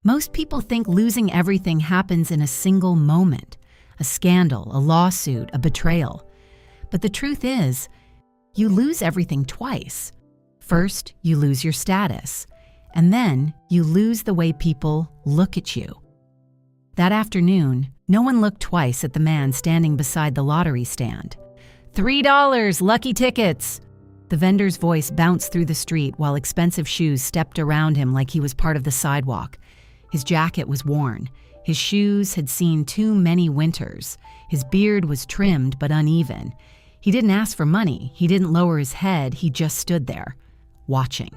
Most people think losing everything happens in a single moment, a scandal, a lawsuit, a betrayal. But the truth is, you lose everything twice. First, you lose your status, and then you lose the way people look at you. That afternoon, no one looked twice at the man standing beside the lottery stand. $3, lucky tickets! The vendor's voice bounced through the street while expensive shoes stepped around him like he was part of the sidewalk. His jacket was worn. His shoes had seen too many winters. His beard was trimmed but uneven. He didn't ask for money. He didn't lower his head. He just stood there, watching.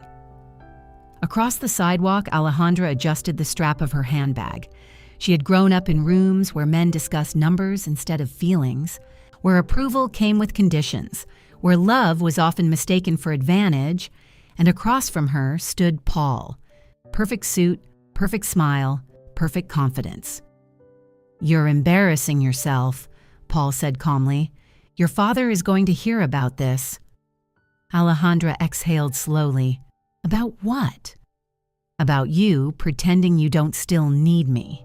Across the sidewalk, Alejandra adjusted the strap of her handbag. She had grown up in rooms where men discussed numbers instead of feelings, where approval came with conditions, where love was often mistaken for advantage, and across from her stood Paul. Perfect suit, perfect smile, perfect confidence. "You're embarrassing yourself," Paul said calmly. "Your father is going to hear about this." Alejandra exhaled slowly. "About what?" "About you pretending you don't still need me."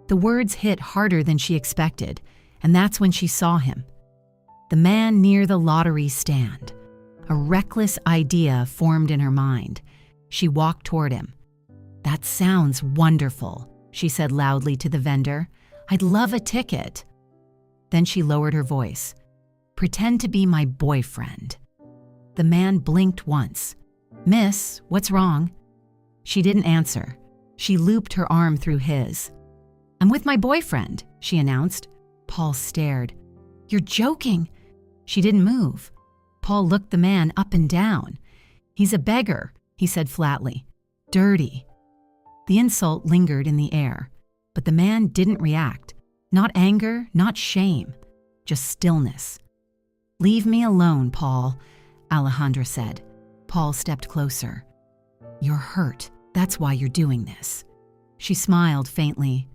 The words hit harder than she expected, and that's when she saw him. The man near the lottery stand. A reckless idea formed in her mind. She walked toward him. "That sounds wonderful," she said loudly to the vendor. "I'd love a ticket." Then she lowered her voice. "Pretend to be my boyfriend." The man blinked once. "Miss, what's wrong?" She didn't answer. She looped her arm through his. "I'm with my boyfriend," she announced. Paul stared. "You're joking." She didn't move. Paul looked the man up and down. "He's a beggar," he said flatly. "Dirty." The insult lingered in the air, but the man didn't react. Not anger, not shame, just stillness. "Leave me alone, Paul," Alejandra said. Paul stepped closer. "You're hurt. That's why you're doing this." She smiled faintly.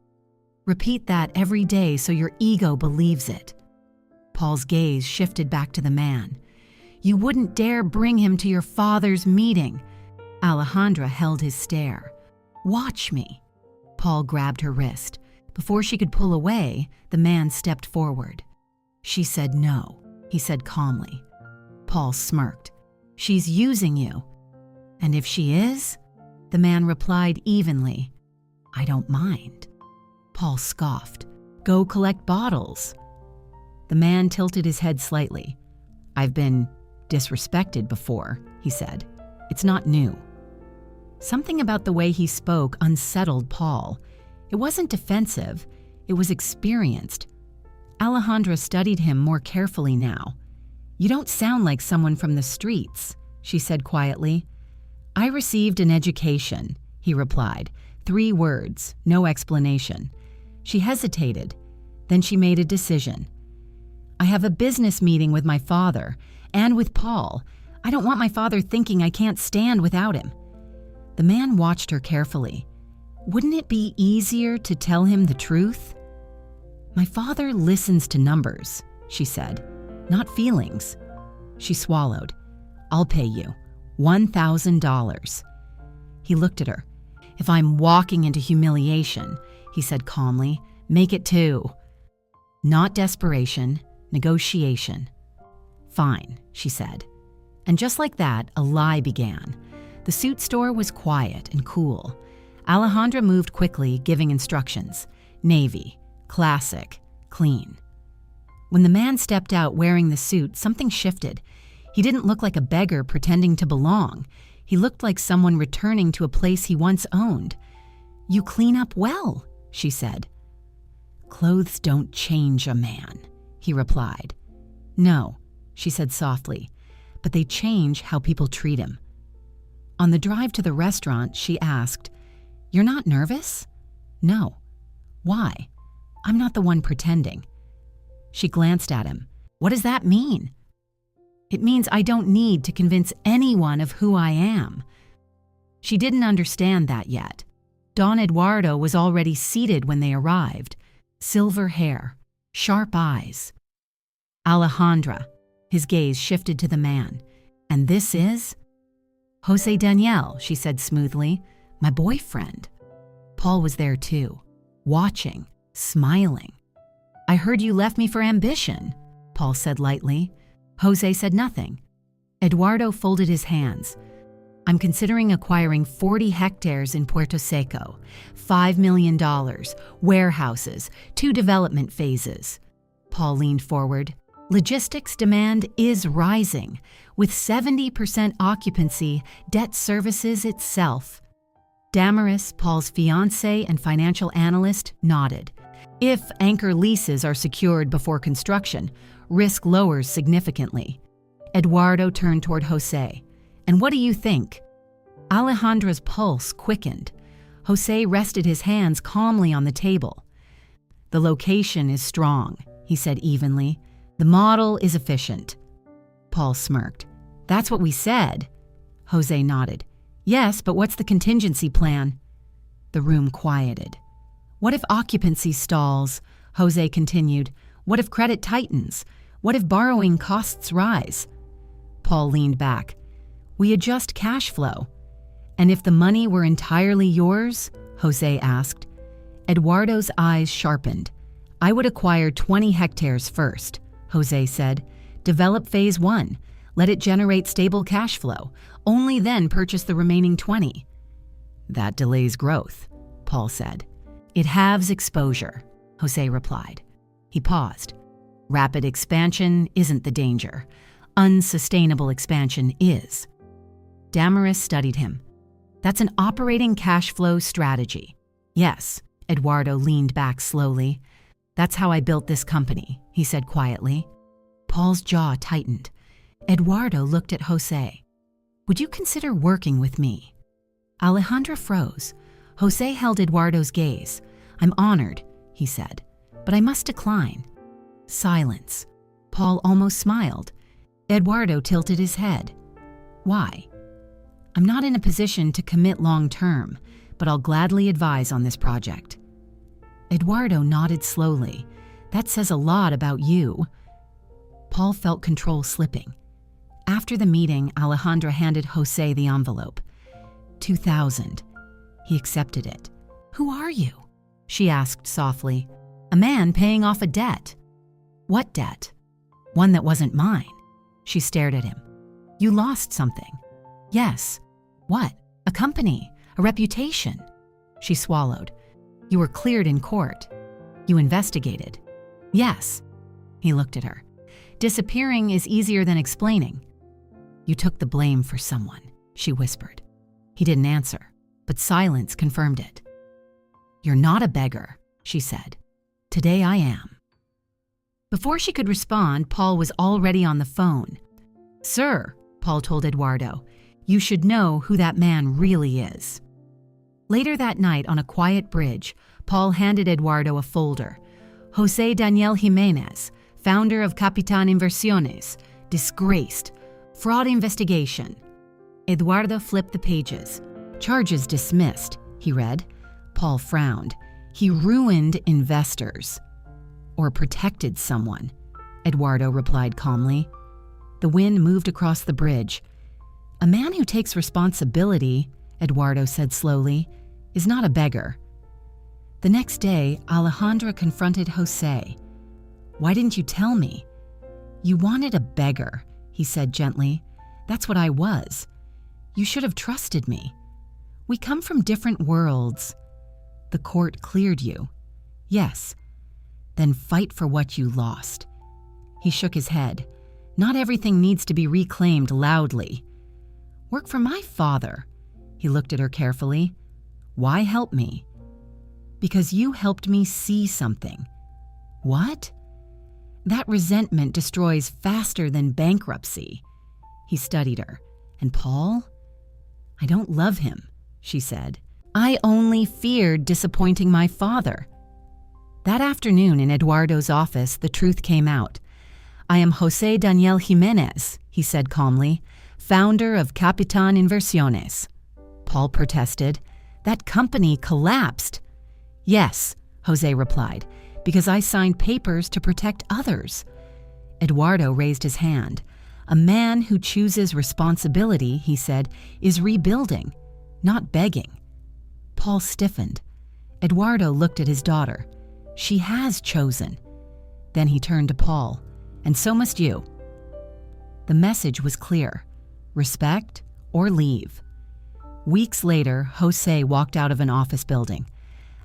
"Repeat that every day so your ego believes it." Paul's gaze shifted back to the man. "You wouldn't dare bring him to your father's meeting." Alejandra held his stare. "Watch me." Paul grabbed her wrist. Before she could pull away, the man stepped forward. "She said no," he said calmly. Paul smirked. "She's using you." "And if she is?" The man replied evenly. "I don't mind." Paul scoffed. "Go collect bottles." The man tilted his head slightly. "I've been disrespected before," he said. "It's not new." Something about the way he spoke unsettled Paul. It wasn't defensive, it was experienced. Alejandra studied him more carefully now. "You don't sound like someone from the streets," she said quietly. "I received an education," he replied. 3 words, no explanation. She hesitated. Then she made a decision. "I have a business meeting with my father and with Paul. I don't want my father thinking I can't stand without him." The man watched her carefully. "Wouldn't it be easier to tell him the truth?" "My father listens to numbers," she said, "not feelings." She swallowed. "I'll pay you. $1,000. He looked at her. "If I'm walking into humiliation," he said calmly, "make it 2. Not desperation, negotiation." "Fine," she said. And just like that, a lie began. The suit store was quiet and cool. Alejandra moved quickly, giving instructions. Navy, classic, clean. When the man stepped out wearing the suit, something shifted. He didn't look like a beggar pretending to belong. He looked like someone returning to a place he once owned. "You clean up well," she said. "Clothes don't change a man," he replied. "No," she said softly, "but they change how people treat him." On the drive to the restaurant, she asked, "You're not nervous?" "No." "Why?" "I'm not the one pretending." She glanced at him. "What does that mean?" "It means I don't need to convince anyone of who I am." She didn't understand that yet. Don Eduardo was already seated when they arrived. Silver hair, sharp eyes. "Alejandra," his gaze shifted to the man. "And this is?" "Jose Daniel," she said smoothly, "my boyfriend." Paul was there too, watching, smiling. "I heard you left me for ambition," Paul said lightly. Jose said nothing. Eduardo folded his hands. "I'm considering acquiring 40 hectares in Puerto Seco, $5 million, warehouses, 2 development phases." Paul leaned forward. "Logistics demand is rising. With 70% occupancy, debt services itself." Damaris, Paul's fiancé and financial analyst, nodded. "If anchor leases are secured before construction, risk lowers significantly." Eduardo turned toward Jose. "And what do you think?" Alejandra's pulse quickened. Jose rested his hands calmly on the table. "The location is strong," he said evenly. "The model is efficient." Paul smirked. "That's what we said." Jose nodded. "Yes, but what's the contingency plan?" The room quieted. "What if occupancy stalls?" Jose continued. "What if credit tightens? What if borrowing costs rise?" Paul leaned back. "We adjust cash flow." "And if the money were entirely yours?" Jose asked. Eduardo's eyes sharpened. "I would acquire 20 hectares first," Jose said. "Develop phase 1. Let it generate stable cash flow. Only then purchase the remaining 20. "That delays growth," Paul said. "It halves exposure," Jose replied. He paused. "Rapid expansion isn't the danger. Unsustainable expansion is." Damaris studied him. "That's an operating cash flow strategy." "Yes," Eduardo leaned back slowly. "That's how I built this company," he said quietly. Paul's jaw tightened. Eduardo looked at Jose. "Would you consider working with me?" Alejandra froze. Jose held Eduardo's gaze. "I'm honored," he said, "but I must decline." Silence. Paul almost smiled. Eduardo tilted his head. "Why?" "I'm not in a position to commit long term, but I'll gladly advise on this project." Eduardo nodded slowly. "That says a lot about you." Paul felt control slipping. After the meeting, Alejandra handed Jose the envelope. 2,000. He accepted it. "Who are you?" she asked softly. "A man paying off a debt." "What debt?" "One that wasn't mine." She stared at him. "You lost something." "Yes." "What?" "A company, a reputation." She swallowed. "You were cleared in court." "You investigated." "Yes." He looked at her. "Disappearing is easier than explaining." "You took the blame for someone," she whispered. He didn't answer, but silence confirmed it. "You're not a beggar," she said. "Today I am." Before she could respond, Paul was already on the phone. "Sir," Paul told Eduardo, "you should know who that man really is." Later that night on a quiet bridge, Paul handed Eduardo a folder. Jose Daniel Jimenez, founder of Capitan Inversiones, disgraced. Fraud investigation. Eduardo flipped the pages. "Charges dismissed," he read. Paul frowned. "He ruined investors." "Or protected someone," Eduardo replied calmly. The wind moved across the bridge. "A man who takes responsibility," Eduardo said slowly, "is not a beggar." The next day, Alejandra confronted Jose. "Why didn't you tell me?" "You wanted a beggar," he said gently. "That's what I was. You should have trusted me. We come from different worlds." "The court cleared you." "Yes." "Then fight for what you lost." He shook his head. "Not everything needs to be reclaimed loudly." "Work for my father." He looked at her carefully. "Why help me?" "Because you helped me see something." "What?" "That resentment destroys faster than bankruptcy." He studied her. "And Paul?" "I don't love him," she said. "I only feared disappointing my father." That afternoon in Eduardo's office, the truth came out. "I am Jose Daniel Jimenez," he said calmly, "founder of Capitan Inversiones." Paul protested. "That company collapsed." "Yes," Jose replied, "because I signed papers to protect others." Eduardo raised his hand. "A man who chooses responsibility," he said, "is rebuilding, not begging." Paul stiffened. Eduardo looked at his daughter. She has chosen. Then he turned to Paul. And so must you. The message was clear. Respect or leave. Weeks later, Jose walked out of an office building.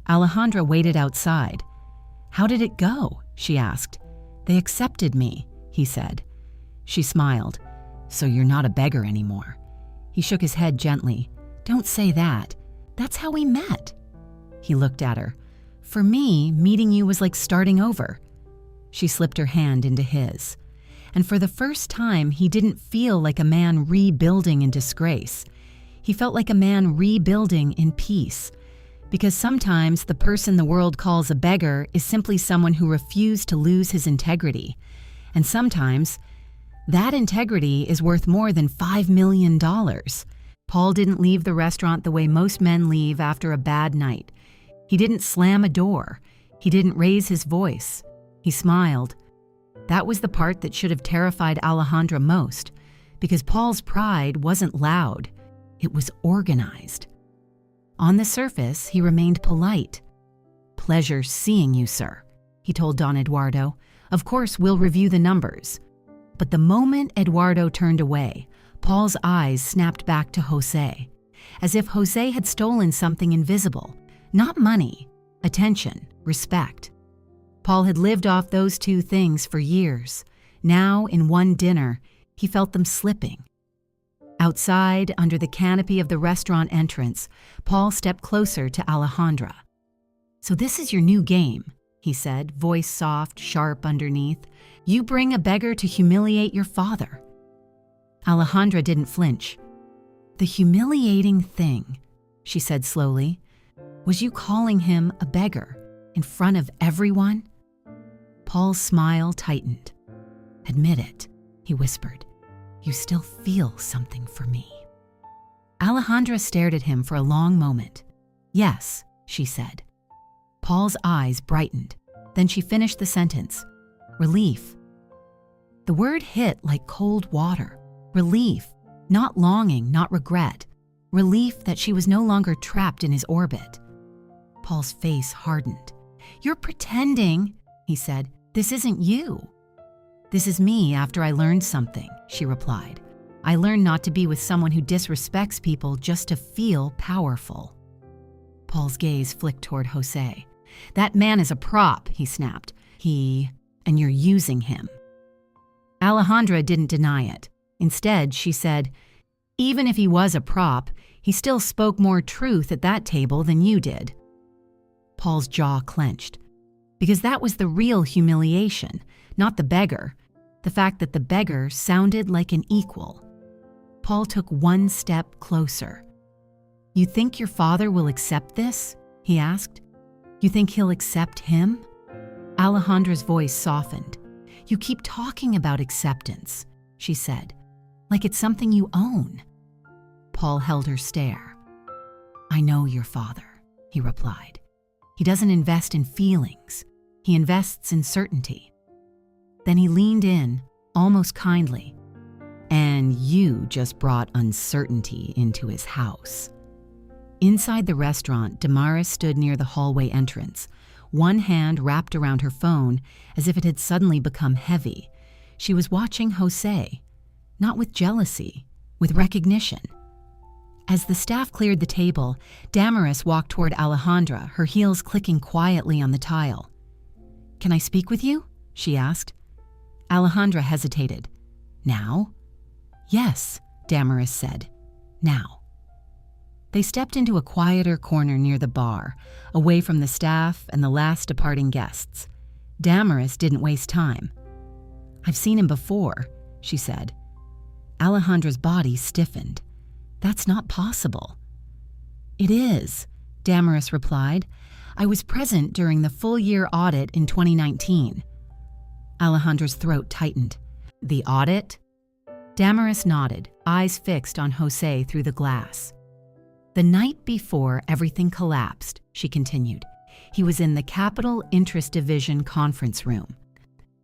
Alejandra waited outside. "How did it go?" she asked. "They accepted me," he said. She smiled. "So you're not a beggar anymore." He shook his head gently. "Don't say that. That's how we met." He looked at her. "For me, meeting you was like starting over." She slipped her hand into his. And for the first time, he didn't feel like a man rebuilding in disgrace. He felt like a man rebuilding in peace. Because sometimes the person the world calls a beggar is simply someone who refused to lose his integrity. And sometimes that integrity is worth more than $5 million. Paul didn't leave the restaurant the way most men leave after a bad night. He didn't slam a door. He didn't raise his voice. He smiled. That was the part that should have terrified Alejandra most, because Paul's pride wasn't loud. It was organized. On the surface, he remained polite. "Pleasure seeing you, sir," he told Don Eduardo. "Of course, we'll review the numbers." But the moment Eduardo turned away, Paul's eyes snapped back to Jose, as if Jose had stolen something invisible. Not money, attention, respect. Paul had lived off those two things for years. Now, in one dinner, he felt them slipping. Outside, under the canopy of the restaurant entrance, Paul stepped closer to Alejandra. "So this is your new game," he said, voice soft, sharp underneath. "You bring a beggar to humiliate your father." Alejandra didn't flinch. "The humiliating thing," she said slowly, "was you calling him a beggar in front of everyone." Paul's smile tightened. "Admit it," he whispered. "You still feel something for me." Alejandra stared at him for a long moment. "Yes," she said. Paul's eyes brightened. Then she finished the sentence. "Relief." The word hit like cold water. Relief. Not longing, not regret. Relief that she was no longer trapped in his orbit. Paul's face hardened. "You're pretending," he said. "This isn't you." "This is me after I learned something," she replied. "I learned not to be with someone who disrespects people just to feel powerful." Paul's gaze flicked toward Jose. "That man is a prop," he snapped. And you're using him." Alejandra didn't deny it. Instead, she said, "Even if he was a prop, he still spoke more truth at that table than you did." Paul's jaw clenched. Because that was the real humiliation, not the beggar. The fact that the beggar sounded like an equal. Paul took one step closer. "You think your father will accept this?" he asked. "You think he'll accept him?" Alejandra's voice softened. "You keep talking about acceptance," she said, "like it's something you own." Paul held her stare. "I know your father," he replied. "He doesn't invest in feelings. He invests in certainty." Then he leaned in, almost kindly. "And you just brought uncertainty into his house." Inside the restaurant, Damaris stood near the hallway entrance, one hand wrapped around her phone as if it had suddenly become heavy. She was watching Jose, not with jealousy, with recognition. As the staff cleared the table, Damaris walked toward Alejandra, her heels clicking quietly on the tile. "Can I speak with you?" she asked. Alejandra hesitated. "Now?" "Yes," Damaris said. "Now." They stepped into a quieter corner near the bar, away from the staff and the last departing guests. Damaris didn't waste time. "I've seen him before," she said. Alejandra's body stiffened. "That's not possible." "It is," Damaris replied. "I was present during the full-year audit in 2019. Alejandra's throat tightened. "The audit?" Damaris nodded, eyes fixed on Jose through the glass. "The night before everything collapsed," she continued, "he was in the Capital Interest Division conference room."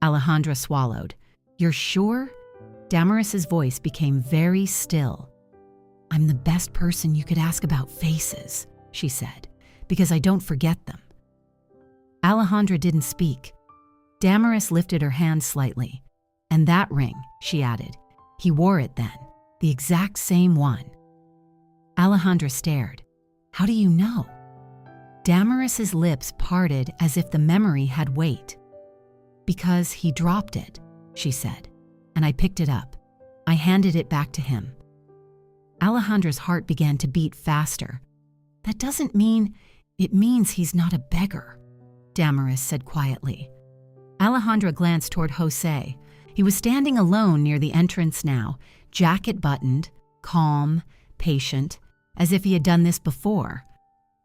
Alejandra swallowed. "You're sure?" Damaris's voice became very still. "I'm the best person you could ask about faces," she said. because I don't forget them." Alejandra didn't speak. Damaris lifted her hand slightly. "And that ring," she added. "He wore it then, the exact same one." Alejandra stared. "How do you know?" Damaris's lips parted as if the memory had weight. "Because he dropped it," she said, "and I picked it up. I handed it back to him." Alejandra's heart began to beat faster. "That doesn't mean, it means he's not a beggar," Damaris said quietly. Alejandra glanced toward Jose. He was standing alone near the entrance now, jacket buttoned, calm, patient, as if he had done this before.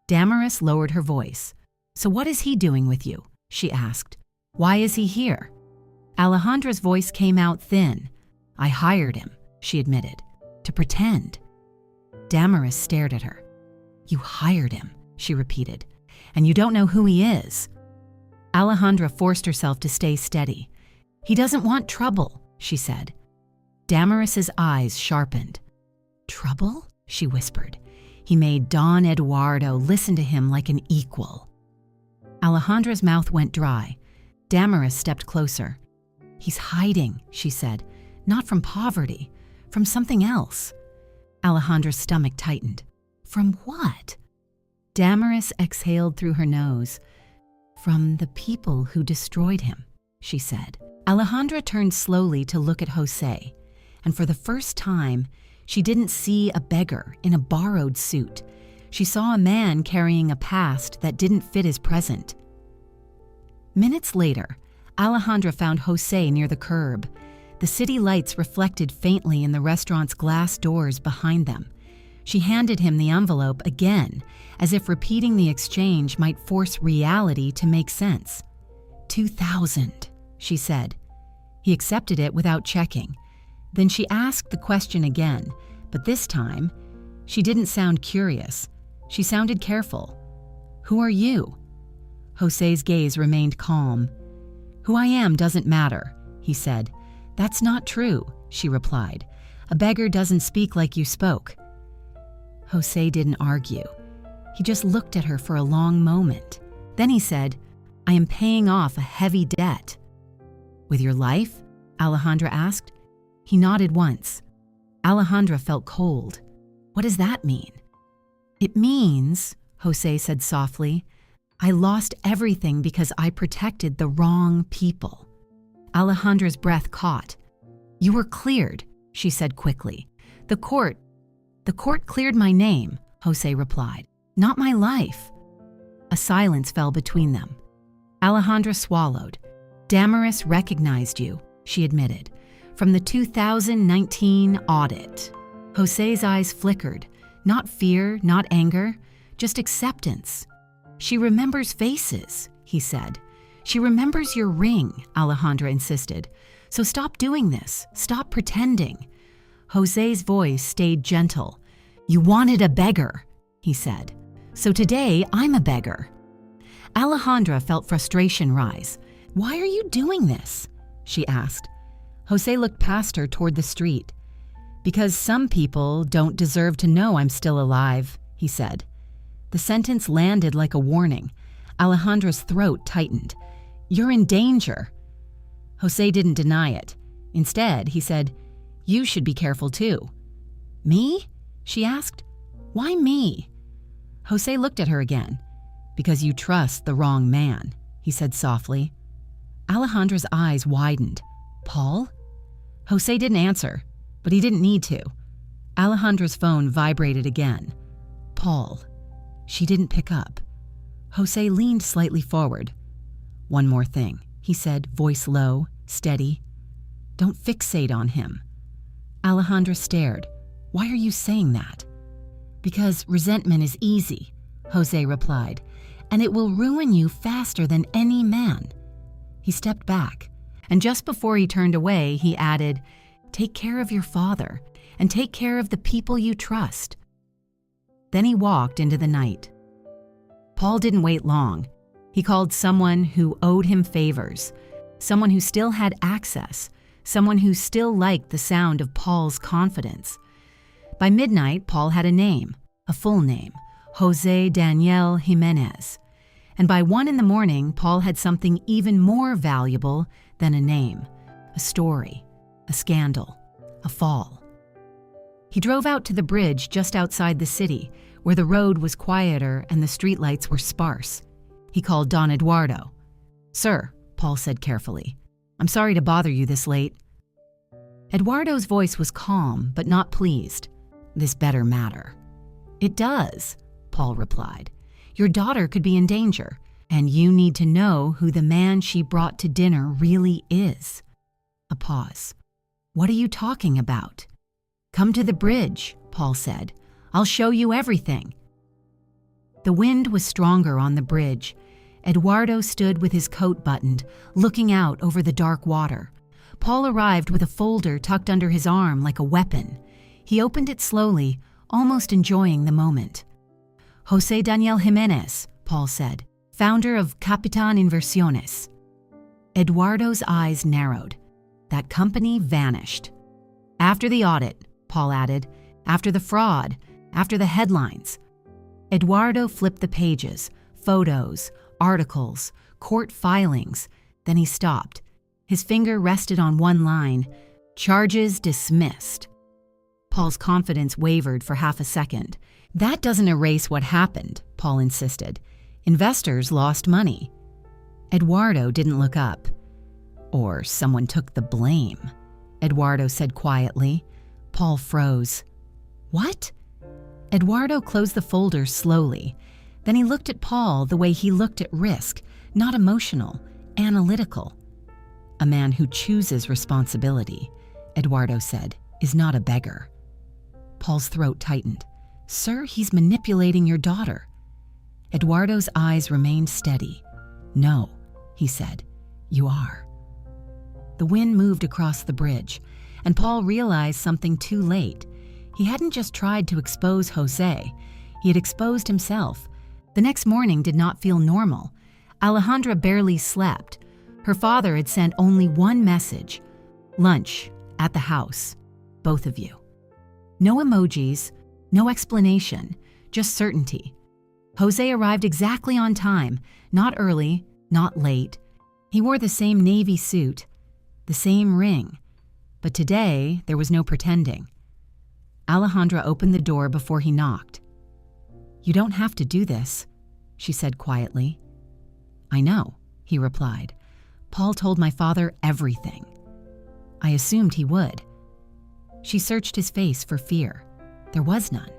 Damaris lowered her voice. "So what is he doing with you?" she asked. "Why is he here?" Alejandra's voice came out thin. "I hired him," she admitted, "to pretend." Damaris stared at her. "You hired him," she repeated, "and you don't know who he is." Alejandra forced herself to stay steady. "He doesn't want trouble," she said. Damaris's eyes sharpened. "Trouble?" she whispered. "He made Don Eduardo listen to him like an equal." Alejandra's mouth went dry. Damaris stepped closer. "He's hiding," she said, "not from poverty, from something else." Alejandra's stomach tightened. "From what?" Damaris exhaled through her nose. "From the people who destroyed him," she said. Alejandra turned slowly to look at Jose, and for the first time, she didn't see a beggar in a borrowed suit. She saw a man carrying a past that didn't fit his present. Minutes later, Alejandra found Jose near the curb. The city lights reflected faintly in the restaurant's glass doors behind them. She handed him the envelope again, as if repeating the exchange might force reality to make sense. 2,000, she said. He accepted it without checking. Then she asked the question again, but this time, she didn't sound curious. She sounded careful. "Who are you?" Jose's gaze remained calm. "Who I am doesn't matter," he said. "That's not true," she replied. "A beggar doesn't speak like you spoke." Jose didn't argue. He just looked at her for a long moment. Then he said, "I am paying off a heavy debt." "With your life?" Alejandra asked. He nodded once. Alejandra felt cold. "What does that mean?" "It means," Jose said softly, "I lost everything because I protected the wrong people." Alejandra's breath caught. "You were cleared," she said quickly. The court cleared my name," Jose replied. "Not my life." A silence fell between them. Alejandra swallowed. "Damaris recognized you," she admitted, "from the 2019 audit." Jose's eyes flickered. Not fear, not anger, just acceptance. "She remembers faces," he said. "She remembers your ring," Alejandra insisted. "So stop doing this. Stop pretending." Jose's voice stayed gentle. "You wanted a beggar," he said. "So today I'm a beggar." Alejandra felt frustration rise. "Why are you doing this?" she asked. Jose looked past her toward the street. "Because some people don't deserve to know I'm still alive," he said. The sentence landed like a warning. Alejandra's throat tightened. "You're in danger." Jose didn't deny it. Instead, he said, "You should be careful too." "Me?" she asked. "Why me?" Jose looked at her again. "Because you trust the wrong man," he said softly. Alejandra's eyes widened. "Paul?" Jose didn't answer, but he didn't need to. Alejandra's phone vibrated again. "Paul." She didn't pick up. Jose leaned slightly forward. "One more thing," he said, voice low, steady. "Don't fixate on him." Alejandra stared. "Why are you saying that?" "Because resentment is easy," Jose replied, "and it will ruin you faster than any man." He stepped back, and just before he turned away, he added, "Take care of your father, and take care of the people you trust." Then he walked into the night. Paul didn't wait long. He called someone who owed him favors, someone who still had access, someone who still liked the sound of Paul's confidence. By midnight, Paul had a name, a full name, Jose Daniel Jimenez. And by 1 in the morning, Paul had something even more valuable than a name, a story, a scandal, a fall. He drove out to the bridge just outside the city, where the road was quieter and the streetlights were sparse. He called Don Eduardo. "Sir," Paul said carefully, "I'm sorry to bother you this late." Eduardo's voice was calm but not pleased. "This better matter." "It does," Paul replied. "Your daughter could be in danger, and you need to know who the man she brought to dinner really is." A pause. "What are you talking about?" "Come to the bridge," Paul said. "I'll show you everything." The wind was stronger on the bridge. Eduardo stood with his coat buttoned, looking out over the dark water. Paul arrived with a folder tucked under his arm like a weapon. He opened it slowly, almost enjoying the moment. "Jose Daniel Jimenez," Paul said, "founder of Capitan Inversiones." Eduardo's eyes narrowed. That company vanished. "After the audit," Paul added, "after the fraud, after the headlines." Eduardo flipped the pages, photos, articles, court filings. Then he stopped. His finger rested on one line, "Charges dismissed." Paul's confidence wavered for half a second. "That doesn't erase what happened," Paul insisted. "Investors lost money." Eduardo didn't look up. "Or someone took the blame," Eduardo said quietly. Paul froze. "What?" Eduardo closed the folder slowly. Then he looked at Paul the way he looked at risk, not emotional, analytical. "A man who chooses responsibility," Eduardo said, "is not a beggar." Paul's throat tightened. "Sir, he's manipulating your daughter." Eduardo's eyes remained steady. "No," he said, "you are." The wind moved across the bridge, and Paul realized something too late. He hadn't just tried to expose Jose. He had exposed himself. The next morning did not feel normal. Alejandra barely slept. Her father had sent only one message: "Lunch at the house, both of you." No emojis, no explanation, just certainty. Jose arrived exactly on time, not early, not late. He wore the same navy suit, the same ring. But today, there was no pretending. Alejandra opened the door before he knocked. "You don't have to do this," she said quietly. "I know," he replied. "Paul told my father everything. I assumed he would." She searched his face for fear. There was none.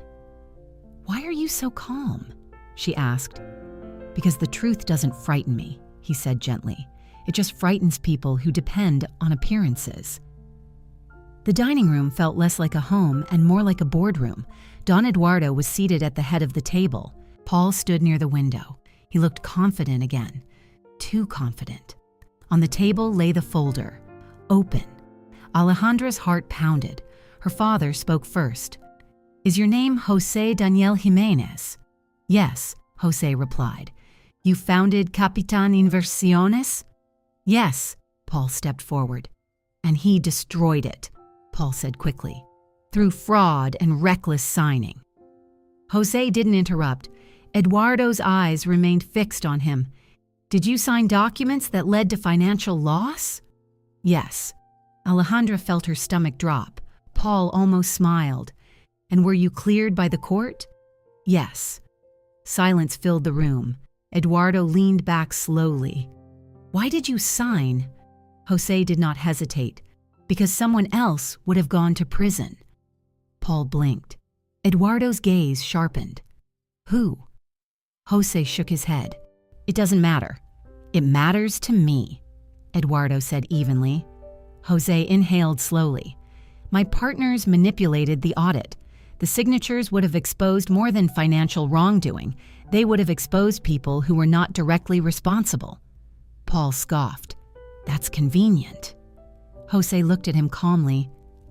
"Why are you so calm?" she asked. "Because the truth doesn't frighten me," he said gently. "It just frightens people who depend on appearances." The dining room felt less like a home and more like a boardroom. Don Eduardo was seated at the head of the table. Paul stood near the window. He looked confident again. Too confident. On the table lay the folder. Open. Alejandra's heart pounded. Her father spoke first. "Is your name Jose Daniel Jimenez?" "Yes," Jose replied. "You founded Capitan Inversiones?" "Yes," Paul stepped forward. "And he destroyed it," Paul said quickly, "through fraud and reckless signing." Jose didn't interrupt. Eduardo's eyes remained fixed on him. "Did you sign documents that led to financial loss?" "Yes." Alejandra felt her stomach drop. Paul almost smiled. "And were you cleared by the court?" "Yes." Silence filled the room. Eduardo leaned back slowly. "Why did you sign?" Jose did not hesitate. "Because someone else would have gone to prison." Paul blinked. Eduardo's gaze sharpened. "Who?" Jose shook his head. "It doesn't matter. It matters to me," Eduardo said evenly. Jose inhaled slowly. "My partners manipulated the audit. The signatures would have exposed more than financial wrongdoing. They would have exposed people who were not directly responsible." Paul scoffed. "That's convenient." Jose looked at him calmly.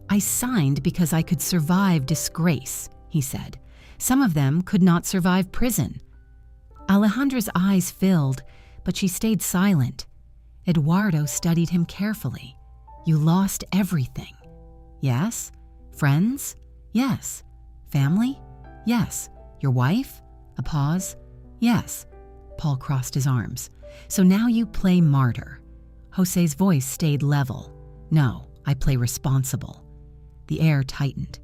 "I signed because I could survive disgrace," he said. "Some of them could not survive prison." Alejandra's eyes filled, but she stayed silent. Eduardo studied him carefully. "You lost everything." "Yes." "Friends?" "Yes." "Family?" "Yes." "Your wife?" A pause. Yes. Paul crossed his arms. So now you play martyr. Jose's voice stayed level. No, I play responsible. The air tightened.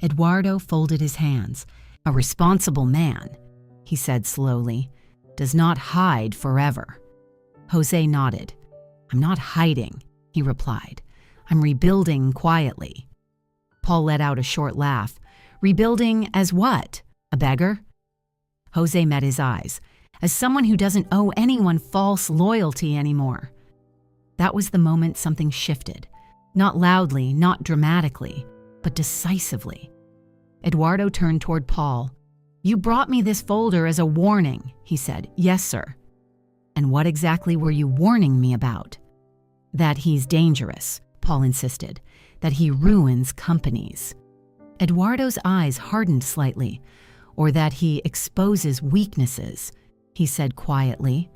Eduardo folded his hands. A responsible man, he said slowly, does not hide forever. Jose nodded. I'm not hiding, he replied. I'm rebuilding quietly. Paul let out a short laugh. Rebuilding as what? A beggar? Jose met his eyes. As someone who doesn't owe anyone false loyalty anymore. That was the moment something shifted. Not loudly, not dramatically, but decisively. Eduardo turned toward Paul. You brought me this folder as a warning, he said. Yes, sir. And what exactly were you warning me about? That he's dangerous, Paul insisted. That he ruins companies. Eduardo's eyes hardened slightly. Or that he exposes weaknesses, he said quietly.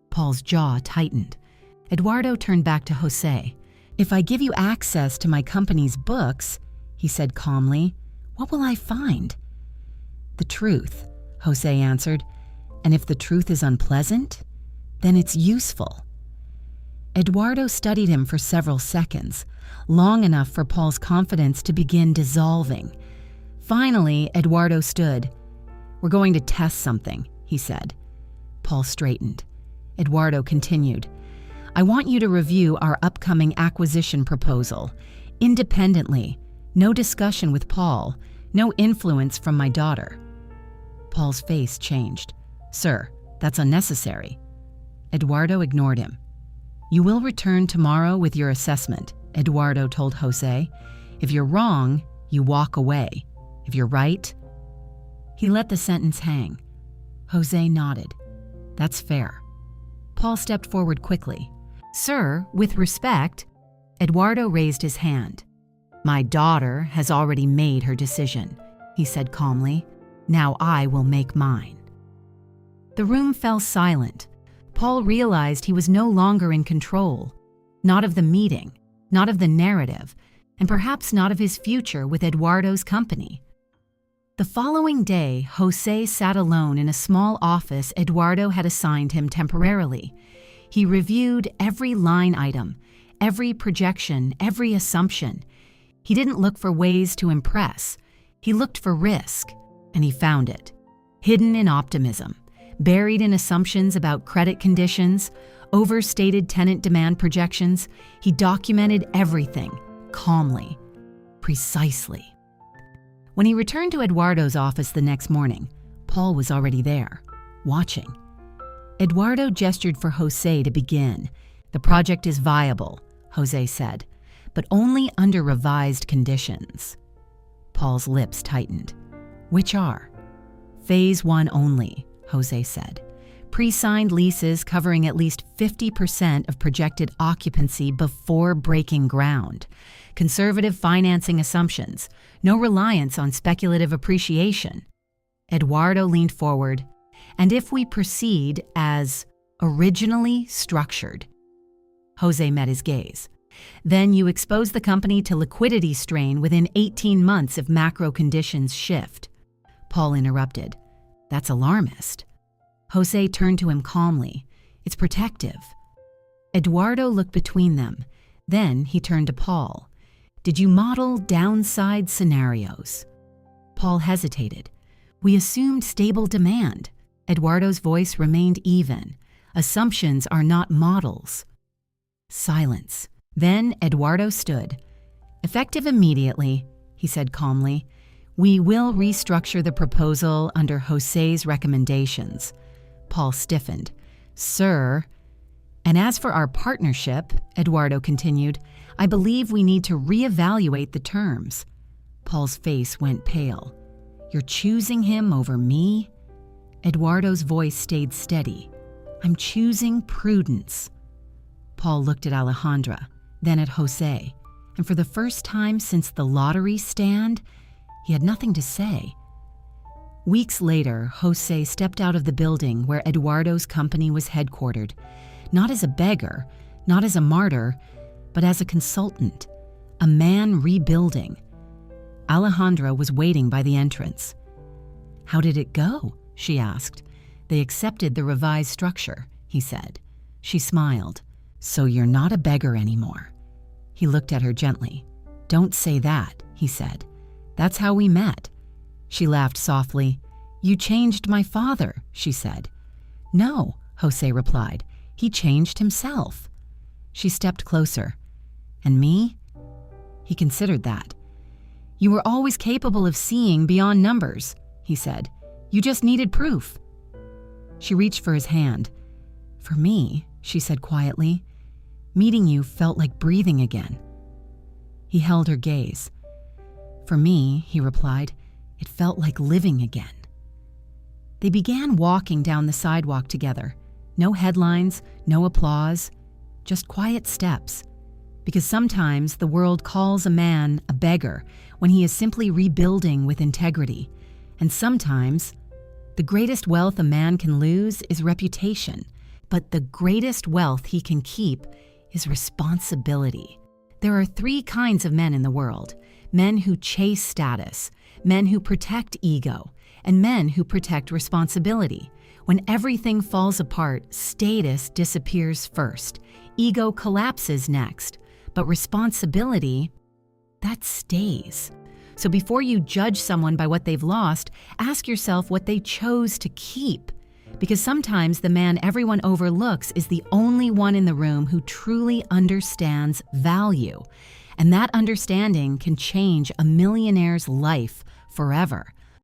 Paul's jaw tightened. Eduardo turned back to Jose. If I give you access to my company's books, he said calmly, what will I find? The truth, Jose answered. And if the truth is unpleasant, then it's useful. Eduardo studied him for several seconds, long enough for Paul's confidence to begin dissolving. Finally, Eduardo stood. We're going to test something, he said. Paul straightened. Eduardo continued. I want you to review our upcoming acquisition proposal, independently, no discussion with Paul, no influence from my daughter. Paul's face changed. Sir, that's unnecessary. Eduardo ignored him. You will return tomorrow with your assessment, Eduardo told Jose. If you're wrong, you walk away. If you're right... He let the sentence hang. Jose nodded. That's fair. Paul stepped forward quickly. Sir, with respect... Eduardo raised his hand. My daughter has already made her decision, he said calmly. Now I will make mine. The room fell silent. Paul realized he was no longer in control. Not of the meeting, not of the narrative, and perhaps not of his future with Eduardo's company. The following day, Jose sat alone in a small office Eduardo had assigned him temporarily. He reviewed every line item, every projection, every assumption. He didn't look for ways to impress. He looked for risk, and he found it. Hidden in optimism, buried in assumptions about credit conditions, overstated tenant demand projections, he documented everything, calmly, precisely. When he returned to Eduardo's office the next morning, Paul was already there, watching. Eduardo gestured for Jose to begin. The project is viable, Jose said, but only under revised conditions. Paul's lips tightened. Which are? Phase 1 only, Jose said. Pre-signed leases covering at least 50% of projected occupancy before breaking ground. Conservative financing assumptions. No reliance on speculative appreciation. Eduardo leaned forward. And if we proceed as originally structured. Jose met his gaze. Then you expose the company to liquidity strain within 18 months if macro conditions shift. Paul interrupted. That's alarmist. Jose turned to him calmly. It's protective. Eduardo looked between them. Then he turned to Paul. Did you model downside scenarios? Paul hesitated. We assumed stable demand. Eduardo's voice remained even. Assumptions are not models. Silence. Then Eduardo stood. Effective immediately, he said calmly, we will restructure the proposal under Jose's recommendations. Paul stiffened. Sir, and as for our partnership, Eduardo continued, I believe we need to reevaluate the terms. Paul's face went pale. You're choosing him over me? Eduardo's voice stayed steady. I'm choosing prudence. Paul looked at Alejandra, then at Jose, and for the first time since the lottery stand, he had nothing to say. Weeks later, Jose stepped out of the building where Eduardo's company was headquartered, not as a beggar, not as a martyr, but as a consultant, a man rebuilding. Alejandra was waiting by the entrance. How did it go? she asked. They accepted the revised structure, he said. She smiled. So you're not a beggar anymore. He looked at her gently. Don't say that, he said. That's how we met. She laughed softly. You changed my father, she said. No, Jose replied. He changed himself. She stepped closer. And me? He considered that. You were always capable of seeing beyond numbers, he said. You just needed proof. She reached for his hand. For me, she said quietly, meeting you felt like breathing again. He held her gaze. For me, he replied, it felt like living again. They began walking down the sidewalk together. No headlines, no applause, just quiet steps. Because sometimes the world calls a man a beggar when he is simply rebuilding with integrity. And sometimes the greatest wealth a man can lose is reputation, but the greatest wealth he can keep is responsibility. There are 3 kinds of men in the world: men who chase status, men who protect ego, and men who protect responsibility. When everything falls apart, status disappears first, ego collapses next, but responsibility, that stays. So before you judge someone by what they've lost, ask yourself what they chose to keep. Because sometimes the man everyone overlooks is the only one in the room who truly understands value. And that understanding can change a millionaire's life forever.